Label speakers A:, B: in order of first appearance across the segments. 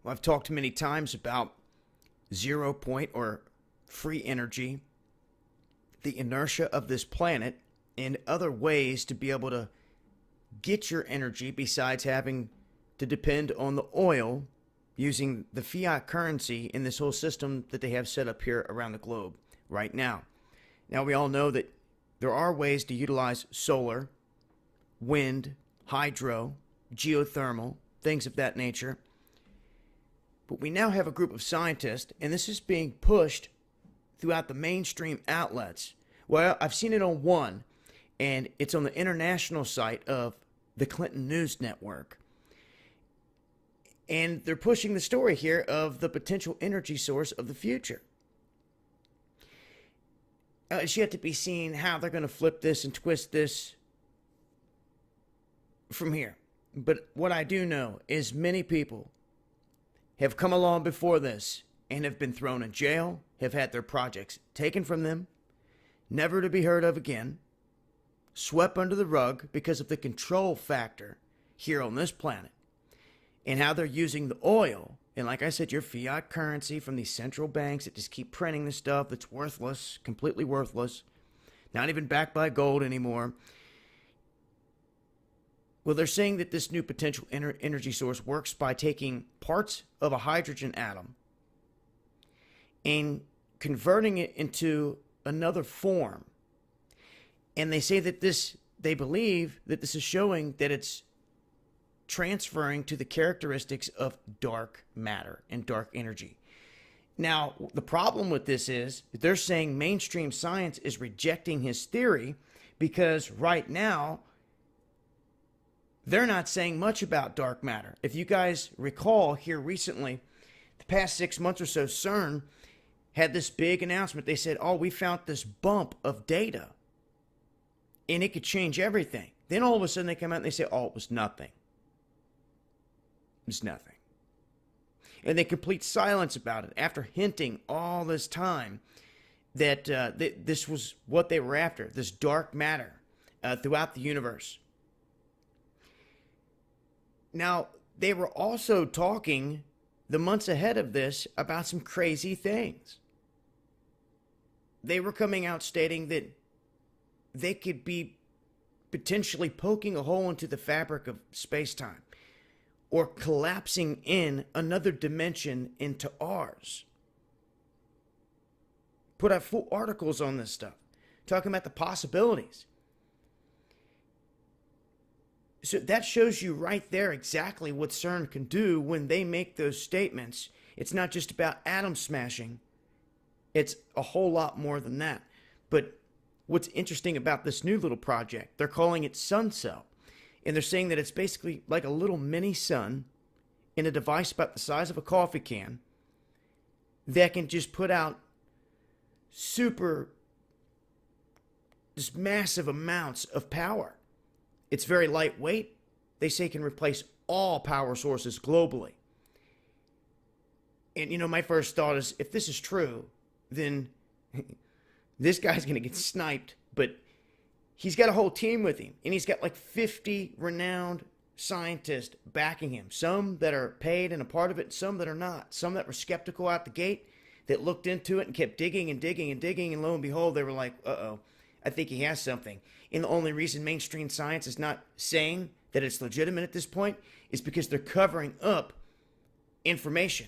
A: I've talked many times about 0 point or free energy, the inertia of this planet, and other ways to be able to get your energy besides having to depend on the oil using the fiat currency in this whole system that they have set up here around the globe right now. Now, we all know that there are ways to utilize solar, wind, hydro, geothermal, things of that nature. But we now have a group of scientists, and this is being pushed throughout the mainstream outlets. Well, I've seen it on one, and it's on the international site of the Clinton News Network. And they're pushing the story here of the potential energy source of the future. It's yet to be seen how they're going to flip this and twist this from here. But what I do know is many people have come along before this and have been thrown in jail, have had their projects taken from them, never to be heard of again, swept under the rug because of the control factor here on this planet, and how they're using the oil. And like I said, your fiat currency from these central banks that just keep printing this stuff that's worthless, completely worthless, not even backed by gold anymore. Well, they're saying that this new potential energy source works by taking parts of a hydrogen atom and converting it into another form. And they say that they believe that this is showing that it's transferring to the characteristics of dark matter and dark energy. Now, the problem with this is they're saying mainstream science is rejecting his theory because right now they're not saying much about dark matter. If you guys recall here recently, the past 6 months or so, CERN had this big announcement. They said, oh, we found this bump of data and it could change everything. Then all of a sudden they come out and they say, oh, it was nothing. It was nothing. And they complete silence about it after hinting all this time that this was what they were after, this dark matter throughout the universe. Now, they were also talking the months ahead of this about some crazy things. They were coming out stating that they could be potentially poking a hole into the fabric of space-time or collapsing in another dimension into ours. Put out full articles on this stuff, talking about the possibilities. So that shows you right there exactly what CERN can do when they make those statements. It's not just about atom smashing. It's a whole lot more than that. But what's interesting about this new little project, they're calling it SunCell. And they're saying that it's basically like a little mini sun in a device about the size of a coffee can that can just put out just massive amounts of power. It's very lightweight. They say it can replace all power sources globally. And, my first thought is, if this is true, then this guy's going to get sniped. But he's got a whole team with him. And he's got like 50 renowned scientists backing him. Some that are paid and a part of it, some that are not. Some that were skeptical out the gate, that looked into it and kept digging and digging and digging. And lo and behold, they were like, uh-oh, I think he has something. And the only reason mainstream science is not saying that it's legitimate at this point is because they're covering up information.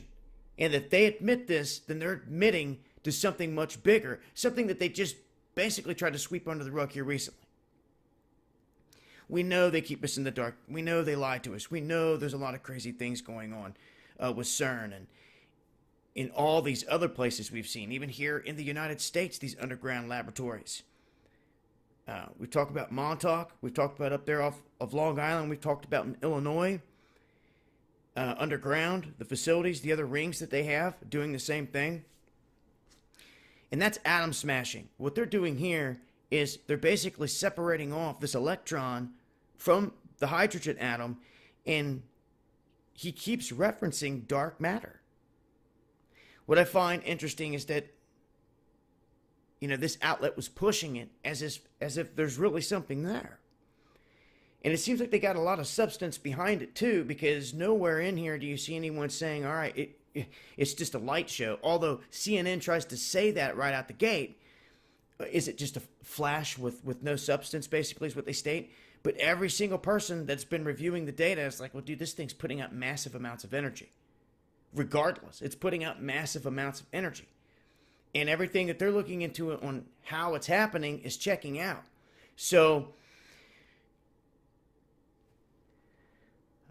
A: And if they admit this, then they're admitting to something much bigger, something that they just basically tried to sweep under the rug here recently. We know they keep us in the dark. We know they lied to us. We know there's a lot of crazy things going on with CERN and in all these other places we've seen, even here in the United States, these underground laboratories. We've talked about Montauk. We've talked about up there off of Long Island. We've talked about in Illinois. Underground, the facilities, the other rings that they have doing the same thing. And that's atom smashing. What they're doing here is they're basically separating off this electron from the hydrogen atom, and he keeps referencing dark matter. What I find interesting is that this outlet was pushing it as if there's really something there. And it seems like they got a lot of substance behind it too, because nowhere in here do you see anyone saying, all right, it's just a light show. Although CNN tries to say that right out the gate. Is it just a flash with no substance, basically, is what they state? But every single person that's been reviewing the data is like, well, dude, this thing's putting out massive amounts of energy. Regardless, it's putting out massive amounts of energy. And everything that they're looking into on how it's happening is checking out. So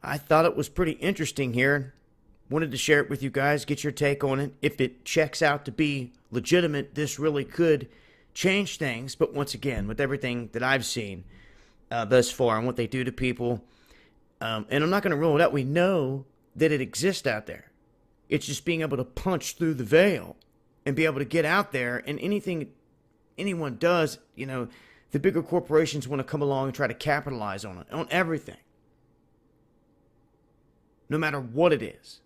A: I thought it was pretty interesting here. Wanted to share it with you guys, get your take on it. If it checks out to be legitimate, this really could change things. But once again, with everything that I've seen thus far and what they do to people, and I'm not going to rule it out. We know that it exists out there. It's just being able to punch through the veil and be able to get out there. And anything anyone does, the bigger corporations want to come along and try to capitalize on it, on everything, no matter what it is,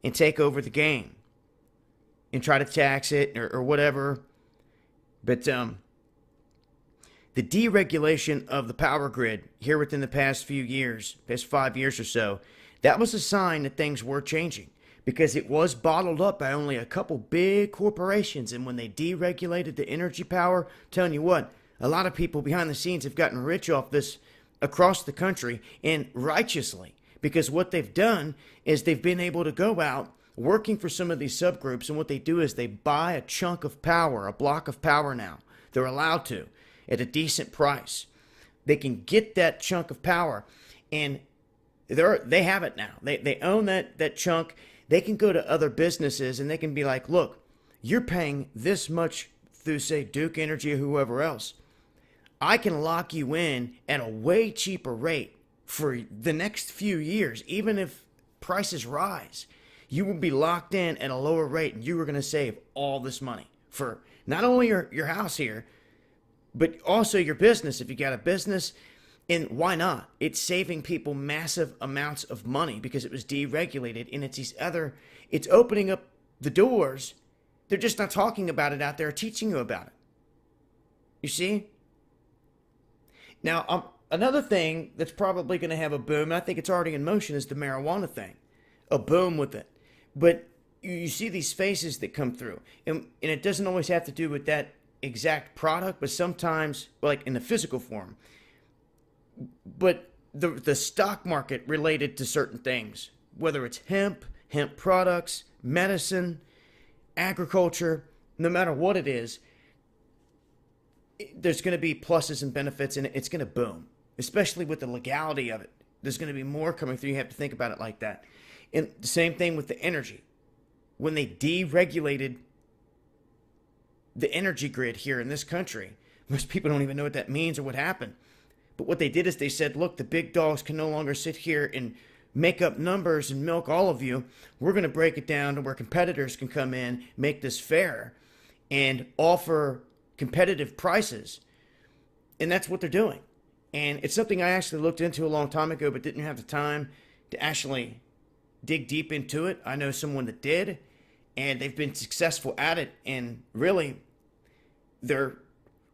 A: and take over the game and try to tax it or whatever. But the deregulation of the power grid here within the past few years, past 5 years or so, that was a sign that things were changing, because it was bottled up by only a couple big corporations. And when they deregulated the energy power, I'm telling you what, a lot of people behind the scenes have gotten rich off this across the country, and righteously, because what they've done is they've been able to go out working for some of these subgroups, and what they do is they buy a chunk of power, a block of power now. They're allowed to, at a decent price. They can get that chunk of power, and they have it now. They own that chunk. They can go to other businesses and they can be like, look, you're paying this much through, say, Duke Energy or whoever else. I can lock you in at a way cheaper rate for the next few years. Even if prices rise, you will be locked in at a lower rate, and you are going to save all this money for not only your house here, but also your business. If you got a business, and why not? It's saving people massive amounts of money because it was deregulated, and it's opening up the doors. They're just not talking about it out there, teaching you about it. You see? Now, another thing that's probably going to have a boom, and I think it's already in motion, is the marijuana thing. A boom with it. But you see these faces that come through, and it doesn't always have to do with that exact product, but sometimes, like in the physical form. But the stock market related to certain things, whether it's hemp products, medicine, agriculture, no matter what it is, there's going to be pluses and benefits, and it's going to boom, especially with the legality of it. There's going to be more coming through. You have to think about it like that. And the same thing with the energy. When they deregulated the energy grid here in this country, most people don't even know what that means or what happened. But what they did is they said, look, the big dogs can no longer sit here and make up numbers and milk all of you. We're going to break it down to where competitors can come in, make this fair, and offer competitive prices. And that's what they're doing. And it's something I actually looked into a long time ago, but didn't have the time to actually dig deep into it. I know someone that did, and they've been successful at it. And really,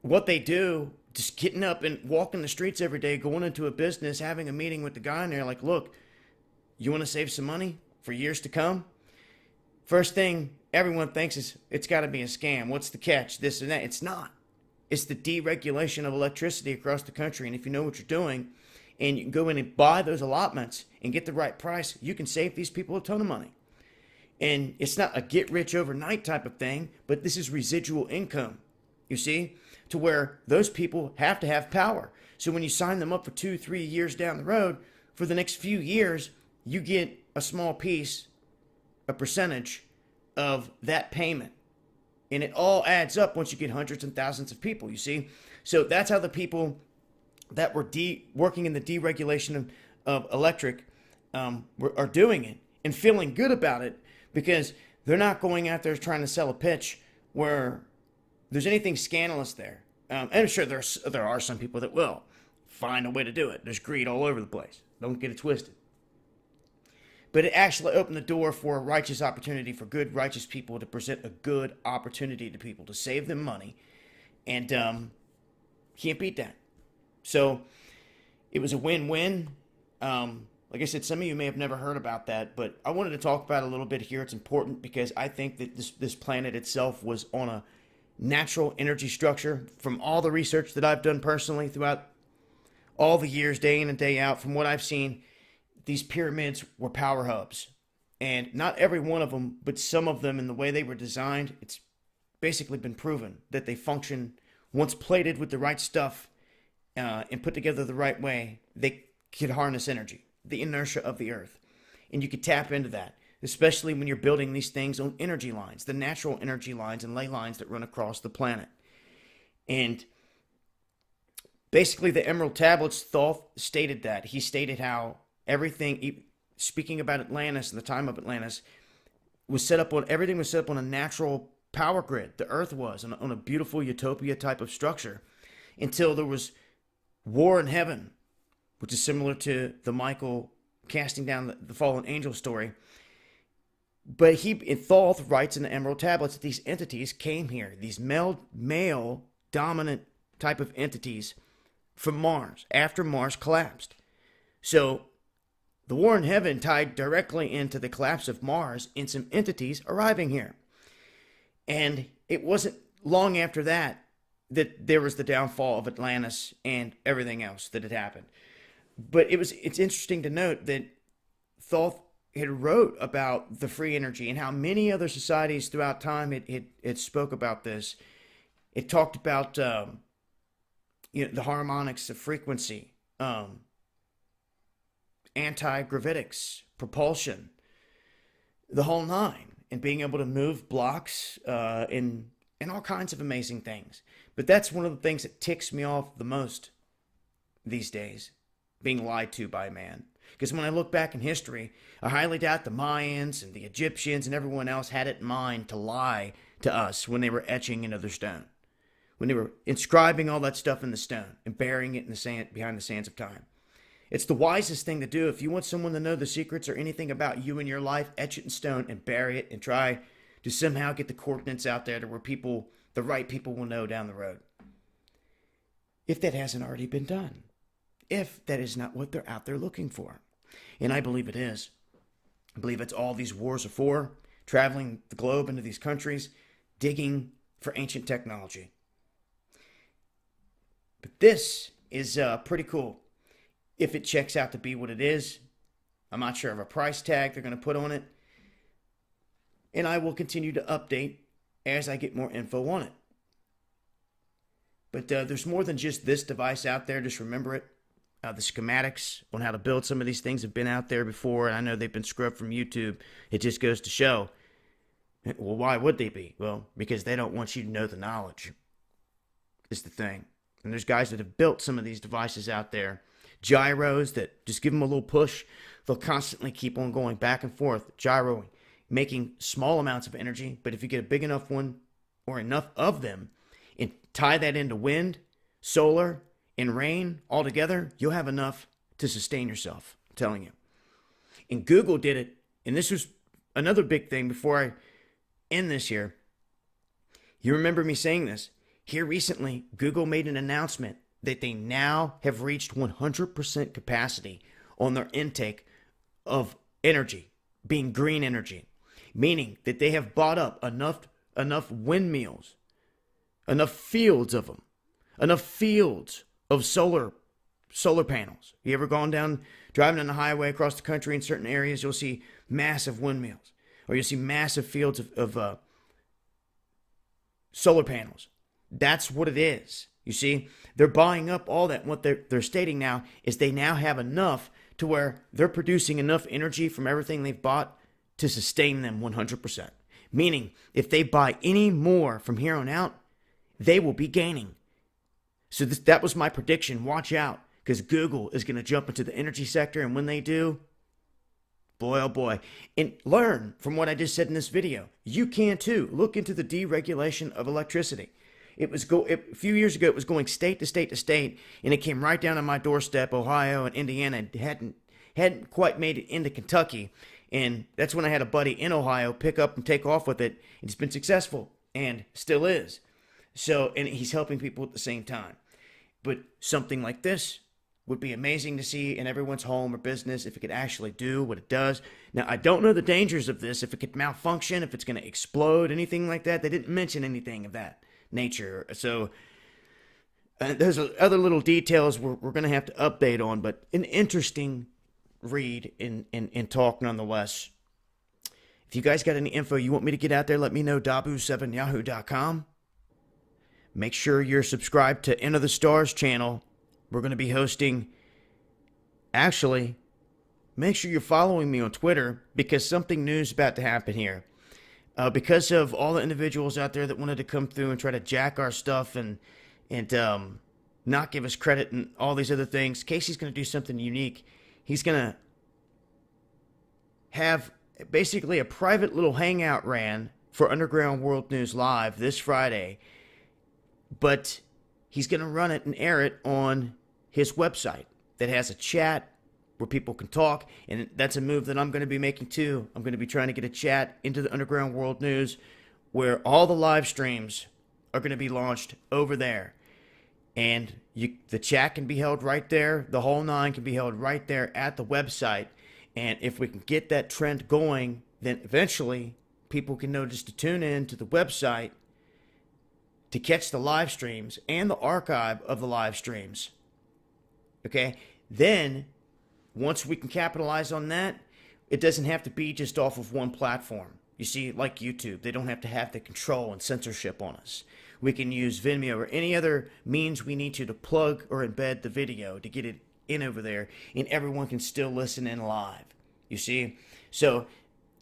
A: what they do, just getting up and walking the streets every day, going into a business, having a meeting with the guy in there, like, look, you want to save some money for years to come? First thing everyone thinks is it's got to be a scam. What's the catch? This and that. It's not. It's the deregulation of electricity across the country. And if you know what you're doing, and you can go in and buy those allotments and get the right price, you can save these people a ton of money. And it's not a get rich overnight type of thing, but this is residual income, you see, to where those people have to have power. So when you sign them up for 2-3 years down the road, for the next few years, you get a small piece, a percentage of that payment. And it all adds up once you get hundreds and thousands of people, you see. So that's how the people that were working in the deregulation of electric are doing it and feeling good about it, because they're not going out there trying to sell a pitch where there's anything scandalous there. And I'm sure there are some people that will find a way to do it. There's greed all over the place. Don't get it twisted. But it actually opened the door for a righteous opportunity for good, righteous people to present a good opportunity to people to save them money. And can't beat that. So It was a win-win. Like I said, some of you may have never heard about that, but I wanted to talk about it a little bit here. It's important because I think that this planet itself was on a natural energy structure. From all the research that I've done personally throughout all the years, day in and day out, from what I've seen, these pyramids were power hubs. And not every one of them, but some of them, in the way they were designed, it's basically been proven that they function once plated with the right stuff and put together the right way. They could harness energy, the inertia of the earth. And you could tap into that, especially when you're building these things on energy lines, the natural energy lines and ley lines that run across the planet. And basically, the Emerald Tablets, Thoth stated that. He stated how everything, speaking about Atlantis and the time of Atlantis, everything was set up on a natural power grid. The earth was on a beautiful utopia type of structure until there was war in heaven, which is similar to the Michael casting down the fallen angel story. But Thoth writes in the Emerald Tablets that these entities came here, these male dominant type of entities from Mars after Mars collapsed. So the war in heaven tied directly into the collapse of Mars and some entities arriving here. And it wasn't long after that there was the downfall of Atlantis and everything else that had happened. But it's interesting to note that Thoth had wrote about the free energy and how many other societies throughout time it spoke about this. It talked about the harmonics of frequency, anti-gravitics, propulsion, the whole nine, and being able to move blocks and all kinds of amazing things. But that's one of the things that ticks me off the most these days, being lied to by man. Because when I look back in history, I highly doubt the Mayans and the Egyptians and everyone else had it in mind to lie to us when they were etching into their stone, when they were inscribing all that stuff in the stone and burying it in the sand behind the sands of time. It's the wisest thing to do. If you want someone to know the secrets or anything about you and your life, etch it in stone and bury it and try to somehow get the coordinates out there to where the right people will know down the road. If that hasn't already been done. If that is not what they're out there looking for. And I believe it is. I believe it's all these wars are for, traveling the globe into these countries, digging for ancient technology. But this is pretty cool. If it checks out to be what it is, I'm not sure of a price tag they're going to put on it. And I will continue to update as I get more info on it. But there's more than just this device out there. Just remember it. The schematics on how to build some of these things have been out there before, and I know they've been scrubbed from YouTube. It just goes to show. Well, why would they be? Well, because they don't want you to know the knowledge, is the thing. And there's guys that have built some of these devices out there. Gyros that just give them a little push. They'll constantly keep on going back and forth, gyroing, making small amounts of energy. But if you get a big enough one or enough of them and tie that into wind, solar, and rain all together, you'll have enough to sustain yourself. I'm telling you. And Google did it. And this was another big thing before I end this here. You remember me saying this. Here recently, Google made an announcement that they now have reached 100% capacity on their intake of energy, being green energy. Meaning that they have bought up enough windmills, enough fields of them, enough fields of solar panels. You ever driving on the highway across the country in certain areas, you'll see massive windmills, or you'll see massive fields of solar panels. That's what it is. You see, they're buying up all that. What they're stating now is they now have enough to where they're producing enough energy from everything they've bought to sustain them 100%. Meaning, if they buy any more from here on out, they will be gaining. So that was my prediction. Watch out, because Google is going to jump into the energy sector, and when they do, boy, oh boy. And learn from what I just said in this video. You can too. Look into the deregulation of electricity. A few years ago, it was going state to state to state, and it came right down on my doorstep, Ohio and Indiana. It hadn't quite made it into Kentucky, and that's when I had a buddy in Ohio pick up and take off with it. And it's been successful, and still is. So, and he's helping people at the same time. But something like this, would be amazing to see in everyone's home or business if it could actually do what it does. Now, I don't know the dangers of this, if it could malfunction, if it's going to explode, anything like that. They didn't mention anything of that nature. So there's other little details we're going to have to update on, but an interesting read and talk nonetheless. If you guys got any info you want me to get out there, let me know, dabu7yahoo.com. Make sure you're subscribed to Enter the Stars channel. We're going to be hosting, actually, make sure you're following me on Twitter because something new is about to happen here. Because of all the individuals out there that wanted to come through and try to jack our stuff and not give us credit and all these other things, Casey's going to do something unique. He's going to have basically a private little hangout ran for Underground World News Live this Friday, but he's going to run it and air it on his website that has a chat where people can talk, and that's a move that I'm going to be making too. I'm going to be trying to get a chat into the Underground World News where all the live streams are going to be launched over there. And the chat can be held right there. The whole nine can be held right there at the website. And if we can get that trend going, then eventually people can know just to tune in to the website to catch the live streams and the archive of the live streams. Okay? Then, once we can capitalize on that, it doesn't have to be just off of one platform. You see, like YouTube, they don't have to have the control and censorship on us. We can use Vimeo or any other means we need to plug or embed the video to get it in over there, and everyone can still listen in live. You see? So,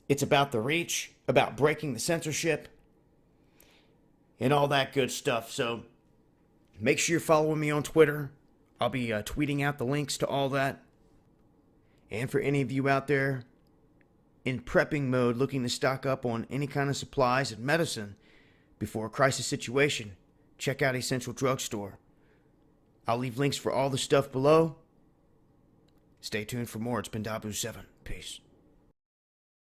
A: it's about the reach, about breaking the censorship, and all that good stuff. So, make sure you're following me on Twitter. I'll be tweeting out the links to all that. And for any of you out there in prepping mode looking to stock up on any kind of supplies and medicine before a crisis situation, check out Essential Drugstore. I'll leave links for all the stuff below. Stay tuned for more. It's been Dabu7. Peace.